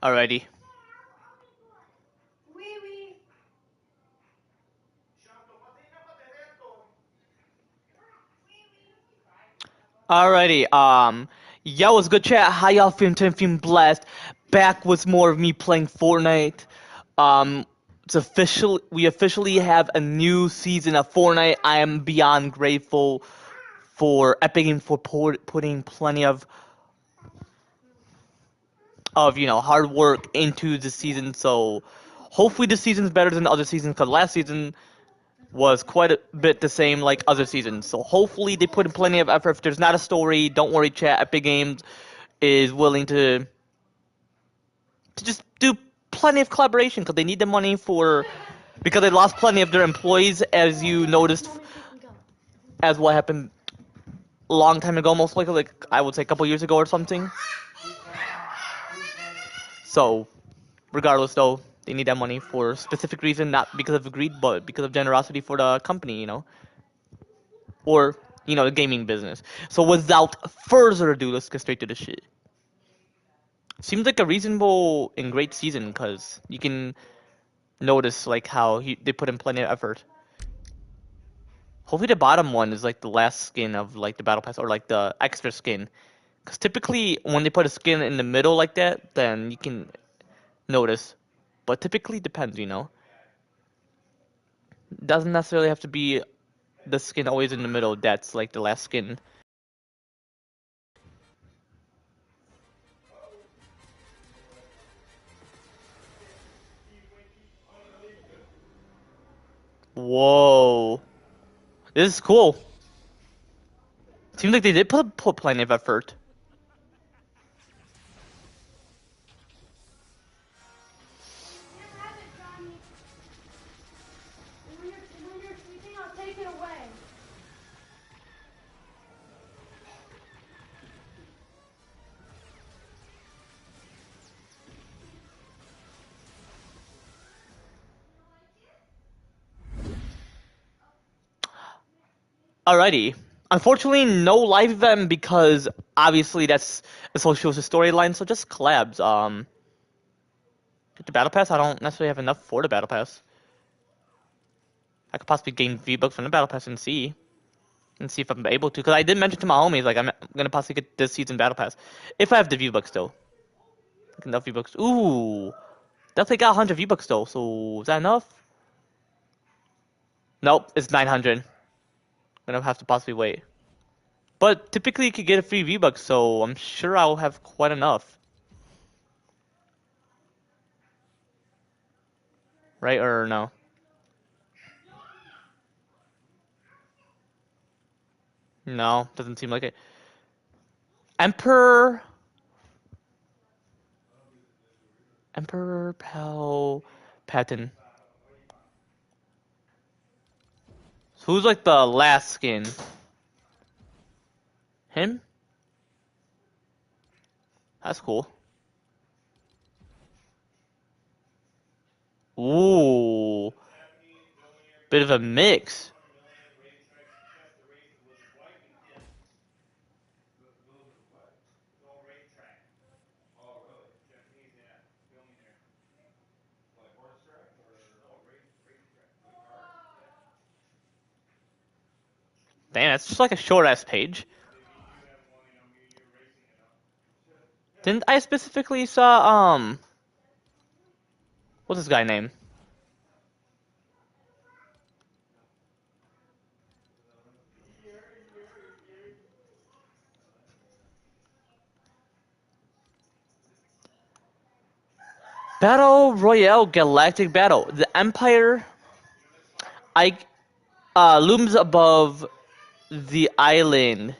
Alrighty. Alrighty. Yeah, what's good, chat? How y'all feeling blessed. Back with more of me playing Fortnite. It's official. We officially have a new season of Fortnite. I am beyond grateful for Epic Games for putting plenty of hard work into the season. So hopefully this season's better than the other seasons, because last season was quite a bit the same like other seasons. So hopefully they put in plenty of effort. If there's not a story, don't worry, chat. Epic Games is willing to just do plenty of collaboration, because they need the money for, because they lost plenty of their employees, as you noticed, as what happened a long time ago, most likely, like I would say a couple years ago or something. So regardless, though, they need that money for a specific reason, not because of greed, but because of generosity for the company, or the gaming business. So without further ado, let's get straight to the shit. Seems like a reasonable and great season, because you can notice like how they put in plenty of effort. Hopefully the bottom one is like the last skin of like the battle pass, or like the extra skin. Because typically when they put a skin in the middle like that, then you can notice. But typically depends. Doesn't necessarily have to be the skin always in the middle that's like the last skin. Whoa. This is cool. Seems like they did put plenty of effort. Alrighty. Unfortunately, no live event, because obviously that's associated with the storyline, so just collabs. The battle pass, I don't necessarily have enough for the battle pass. I could possibly gain V-Bucks from the battle pass and see if I'm able to. Because I did mention to my homies, like, I'm gonna possibly get this season battle pass if I have the V-Bucks though. Enough V-Bucks. Ooh, definitely got 100 V-Bucks though. So is that enough? Nope, it's 900. I'm gonna have to possibly wait. But typically you could get a free V-Bucks, so I'm sure I'll have quite enough. Right, or no? No, doesn't seem like it. Emperor Palpatine. So who's like the last skin? Him? That's cool. Ooh, bit of a mix. Damn, it's just like a short ass page. Didn't I specifically saw what's this guy name? Battle Royale Galactic Battle. The Empire I looms above the island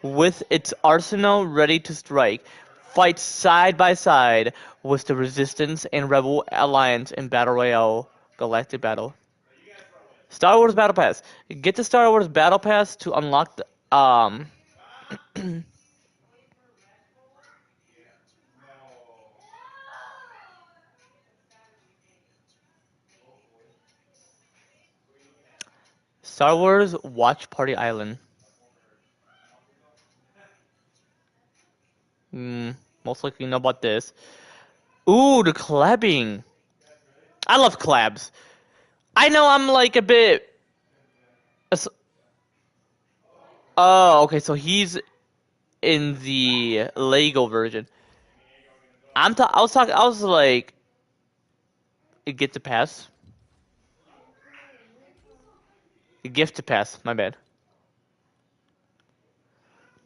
with its arsenal ready to strike. Fight side by side with the Resistance and Rebel Alliance in Battle Royale Galactic Battle. Star Wars Battle Pass. Get the Star Wars Battle Pass to unlock the Star Wars Watch Party Island. Hmm, most likely you know about this. Ooh, the collabing. I love collabs. I know I'm like a bit. Oh, okay. So he's in the Lego version. I was talking. I was like, it get to pass. A gift to pass. My bad.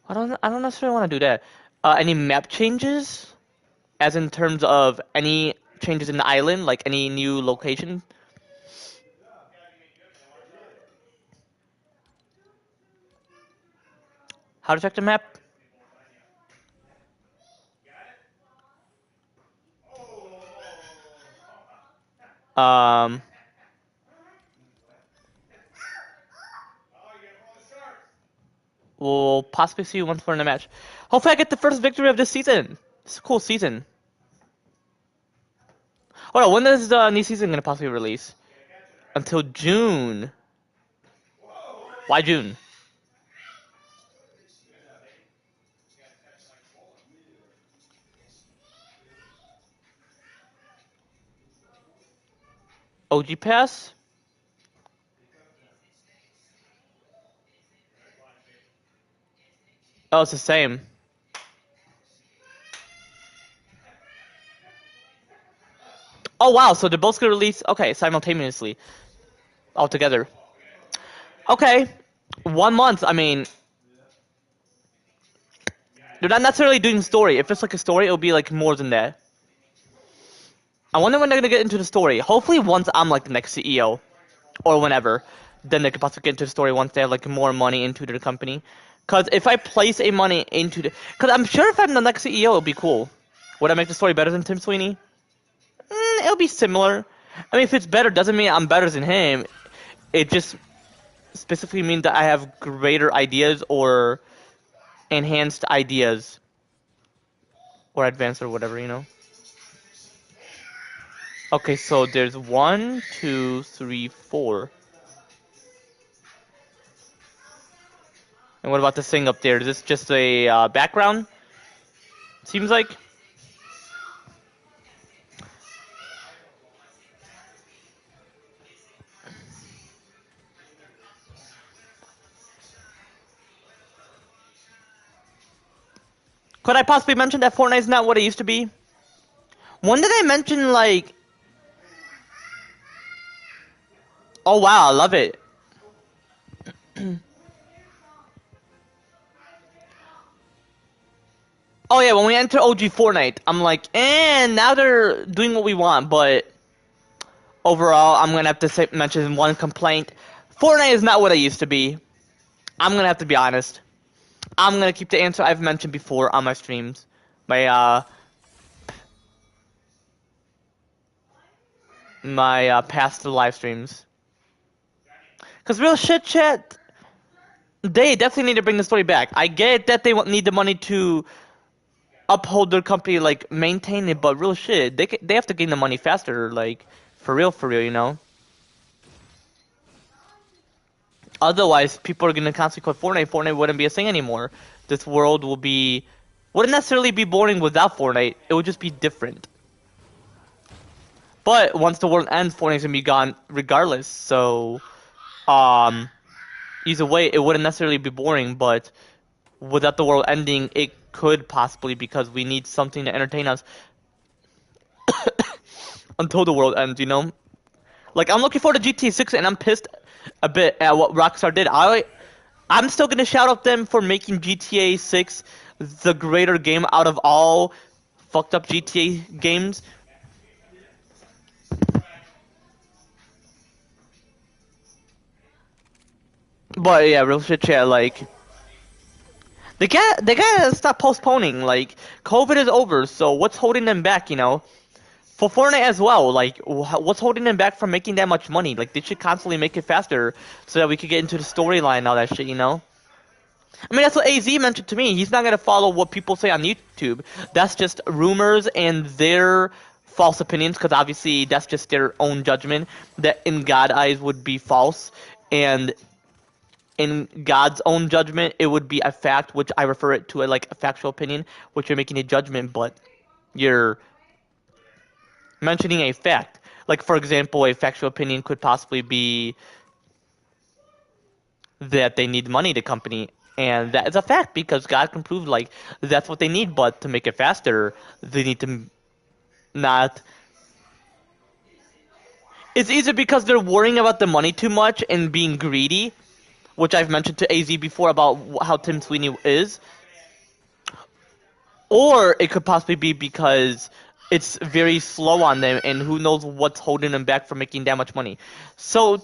I don't necessarily want to do that. Any map changes, as in terms of any changes in the island, like any new location. How to check the map? Um, we'll possibly see you once more in the match. Hopefully, I get the first victory of this season. It's a cool season. Oh no, when is the new season gonna possibly release? Until June. Why June? OG Pass? Oh, it's the same. Oh wow, so they're both gonna release simultaneously, all together. Okay, 1 month. I mean, they're not necessarily doing story. If it's like a story, it'll be like more than that. I wonder when they're gonna get into the story. Hopefully, once I'm like the next CEO or whenever, then they could possibly get into the story once they have like more money into the company. Cause if I place a money into cause I'm sure if I'm the next CEO, it'll be cool. Would I make the story better than Tim Sweeney? It'll be similar. I mean, if it's better, doesn't mean I'm better than him. It just specifically means that I have greater ideas or enhanced ideas or advanced or whatever, you know. Okay, so there's 1, 2, 3, 4. And what about this thing up there? Is this just a background? Seems like. Could I possibly mention that Fortnite's not what it used to be? When did I mention like? Oh wow, I love it. Oh yeah, when we enter OG Fortnite, I'm like, and now they're doing what we want, but overall, I'm gonna have to mention one complaint. Fortnite is not what it used to be. I'm gonna have to be honest. I'm gonna keep the answer I've mentioned before on my streams, my past live streams. Cause real shit, chat. They definitely need to bring the story back. I get that they need the money to uphold their company, like maintain it, but real shit, they have to gain the money faster, like for real, you know. Otherwise, people are gonna constantly quit Fortnite. Fortnite wouldn't be a thing anymore. This world wouldn't necessarily be boring without Fortnite. It would just be different. But once the world ends, Fortnite's gonna be gone regardless. So, um, either way, it wouldn't necessarily be boring. But without the world ending, it could possibly because we need something to entertain us until the world ends. You know, like I'm looking forward to GTA 6, and I'm pissed a bit at what Rockstar did. I'm still gonna shout out them for making GTA 6 the greater game out of all fucked up GTA games. But yeah, real shit, chat. Like they gotta stop postponing. Like COVID is over, so what's holding them back? You know, for Fortnite as well. Like what's holding them back from making that much money? Like they should constantly make it faster so that we could get into the storyline and all that shit. You know. I mean, that's what AZ mentioned to me. He's not going to follow what people say on YouTube. That's just rumors and their false opinions, because obviously that's just their own judgment that in God's eyes would be false. And in God's own judgment, it would be a fact, which I refer it to like a factual opinion, which you're making a judgment, but you're mentioning a fact. Like, for example, a factual opinion could possibly be that they need money, the company. And that is a fact because God can prove, like, that's what they need, but to make it faster, they need to not. It's either because they're worrying about the money too much and being greedy, which I've mentioned to AZ before about how Tim Sweeney is, or it could possibly be because it's very slow on them and who knows what's holding them back from making that much money. So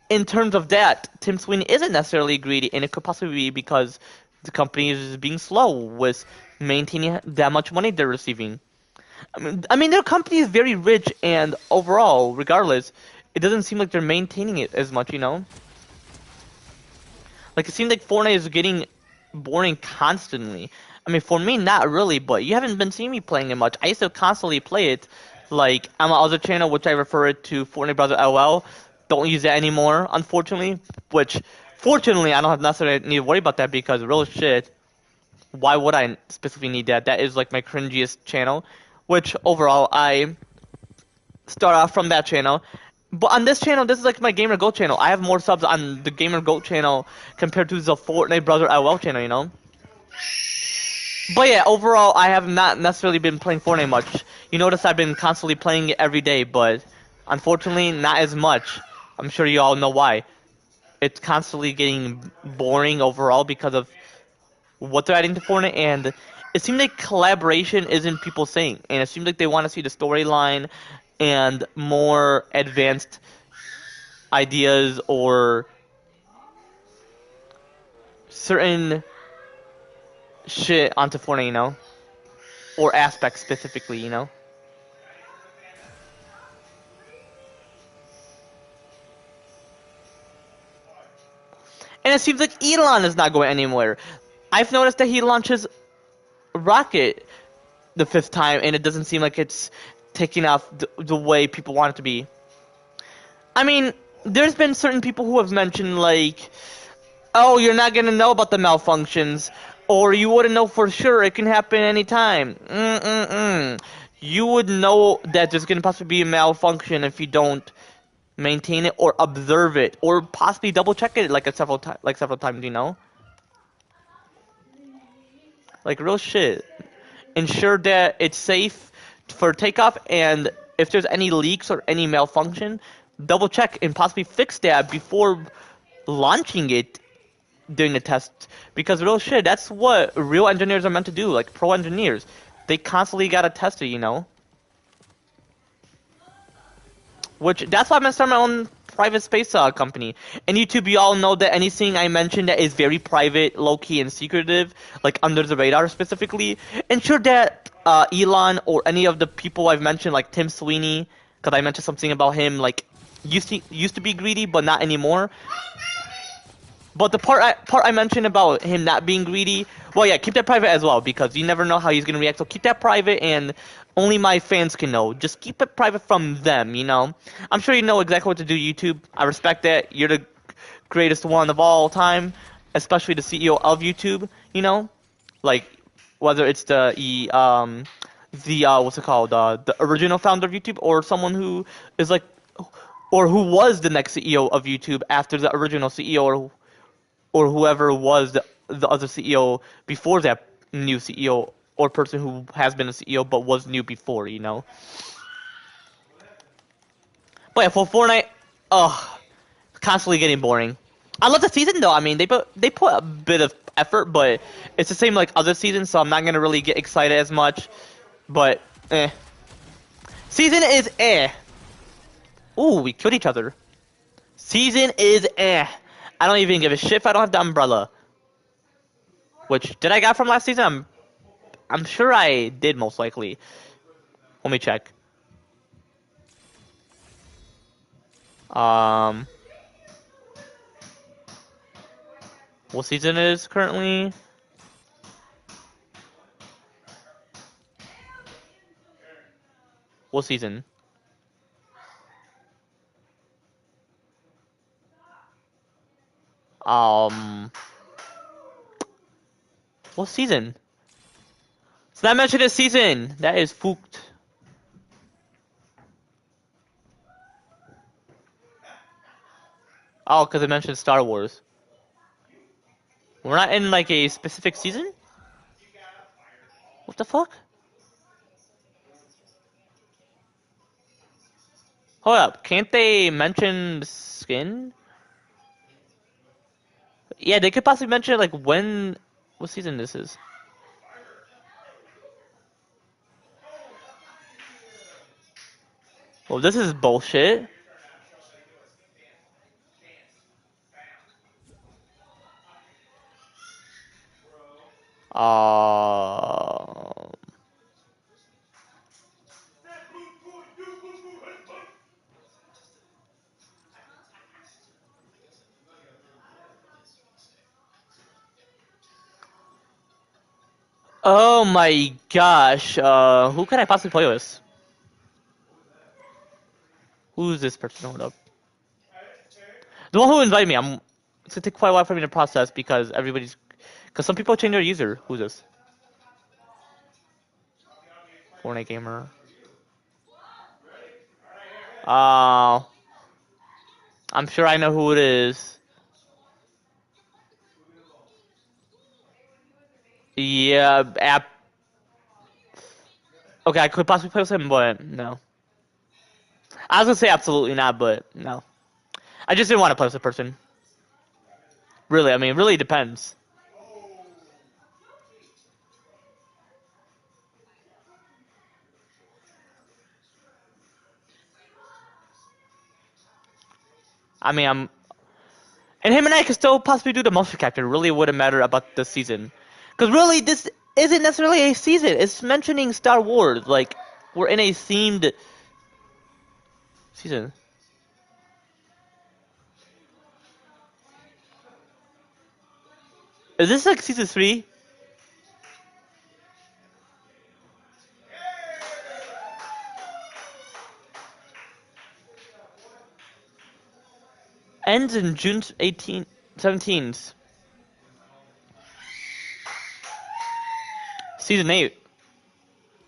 in terms of that, Tim Sweeney isn't necessarily greedy, and it could possibly be because the company is being slow with maintaining that much money they're receiving. I mean, their company is very rich, and overall, regardless, it doesn't seem like they're maintaining it as much, you know? Like, it seems like Fortnite is getting boring constantly. I mean, for me, not really, but you haven't been seeing me playing it much. I used to constantly play it, like, on my other channel, which I refer it to Fortnite Brother LL. Don't use that anymore, unfortunately, which, fortunately, I don't have necessarily need to worry about that because real shit, why would I specifically need that? That is, like, my cringiest channel, which, overall, I start off from that channel. But on this channel, this is like my Gamer Goat channel. I have more subs on the Gamer Goat channel compared to the Fortnite Brother LL channel, you know? But yeah, overall, I have not necessarily been playing Fortnite much. You notice I've been constantly playing it every day, but unfortunately, not as much. I'm sure you all know why. It's constantly getting boring overall because of what they're adding to Fortnite, and it seems like collaboration isn't people saying, and it seems like they want to see the storyline and more advanced ideas or certain shit onto Fortnite, you know, or aspects specifically, you know. And it seems like Elon is not going anywhere. I've noticed that he launches Rocket the fifth time, and it doesn't seem like it's taking off the way people want it to be. I mean, there's been certain people who have mentioned, like, oh, you're not gonna know about the malfunctions, or you wouldn't know for sure. It can happen anytime. You would know that there's gonna possibly be a malfunction if you don't maintain it or observe it, or possibly double check it like several times. You know, like real shit. Ensure that it's safe for takeoff, and if there's any leaks or any malfunction, double check and possibly fix that before launching it during the test, because real shit, that's what real engineers are meant to do, like pro engineers. They constantly gotta test it, you know? Which, that's why I'm gonna start my own private space company. And YouTube, you all know that anything I mention that is very private, low-key, and secretive, like under the radar specifically, ensure that Elon or any of the people I've mentioned, like Tim Sweeney, because I mentioned something about him, like, used to be greedy, but not anymore. But the part I mentioned about him not being greedy, well, yeah, keep that private as well because you never know how he's gonna react. So keep that private, and only my fans can know. Just keep it private from them, you know. I'm sure you know exactly what to do, YouTube. I respect that. You're the greatest one of all time, especially the CEO of YouTube. You know, like whether it's the what's it called, the original founder of YouTube, or someone who is like, or who was the next CEO of YouTube after the original CEO, or whoever was the other CEO before that new CEO, or person who has been a CEO but was new before, you know. But yeah, for Fortnite, ugh, constantly getting boring. I love the season though. I mean, they put a bit of effort, but it's the same like other seasons, so I'm not gonna really get excited as much. But season is Ooh, we killed each other. Season is I don't even give a shit if I don't have the umbrella. Which did I got from last season? I'm sure I did most likely. Let me check. Um, what season it is currently? What season? Um, what season? So that mentioned a season. That is spooked. Oh, because it mentioned Star Wars. We're not in like a specific season? What the fuck? Hold up, can't they mention skin? Yeah, they could possibly mention like what season this is. Well, this is bullshit. Uh, oh my gosh. Who can I possibly play with? Who's this person? Hold up. The one who invited me. It's gonna take quite a while for me to process because some people change their user. Who's this? Fortnite gamer. Uh, I'm sure I know who it is. Yeah, okay, I could possibly play with him, but no. I was gonna say absolutely not, but no. I just didn't want to play with the person. Really, I mean, it really depends. I mean, and him and I could still possibly do the motion capture. It really wouldn't matter about the season, because really this isn't necessarily a season. It's mentioning Star Wars. Like we're in a themed season. Is this like season 3? Ends in June 17th. Season 8.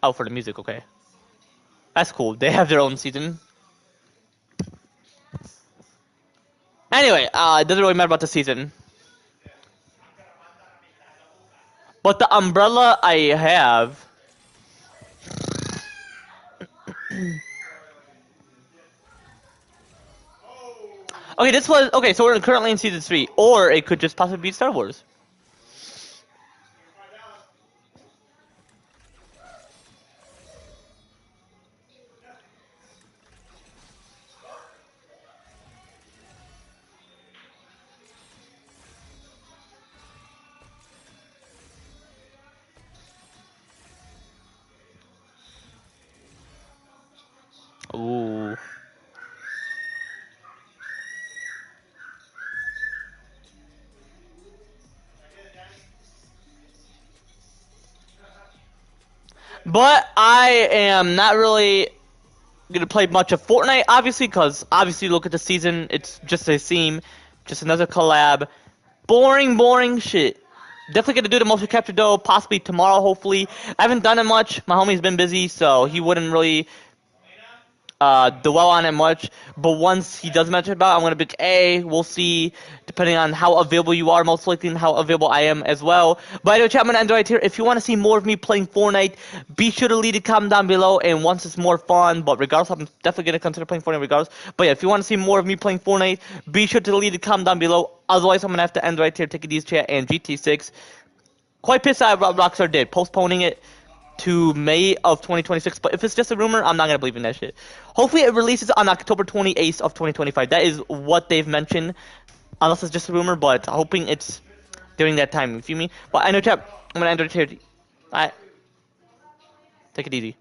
Oh, for the music, okay. That's cool. They have their own season. Anyway, it doesn't really matter about the season. But the umbrella I have. Okay, so we're currently in season 3, or it could just possibly be Star Wars. Ooh. But I am not really gonna play much of Fortnite, obviously, because obviously look at the season. It's just a theme, just another collab. Boring shit. Definitely gonna do the motion capture though, possibly tomorrow, hopefully. I haven't done it much. My homie's been busy, so he wouldn't really dwell on it much, but once he does mention about it, I'm going to be like, hey, we'll see, depending on how available you are, most likely, and how available I am as well. But anyway, chat, I'm going to end right here. If you want to see more of me playing Fortnite, be sure to leave a comment down below, and once it's more fun, but regardless, I'm definitely going to consider playing Fortnite regardless. But yeah, if you want to see more of me playing Fortnite, be sure to leave a comment down below. Otherwise, I'm going to have to end right here, take it easy, chat, and GT6. Quite pissed at what Rockstar did, postponing it to May of 2026, but if it's just a rumor, I'm not gonna believe in that shit. Hopefully it releases on October 28th of 2025. That is what they've mentioned, unless it's just a rumor, but hoping it's during that time, you feel me? But I know, chat, I'm gonna end it here. Alright, take it easy.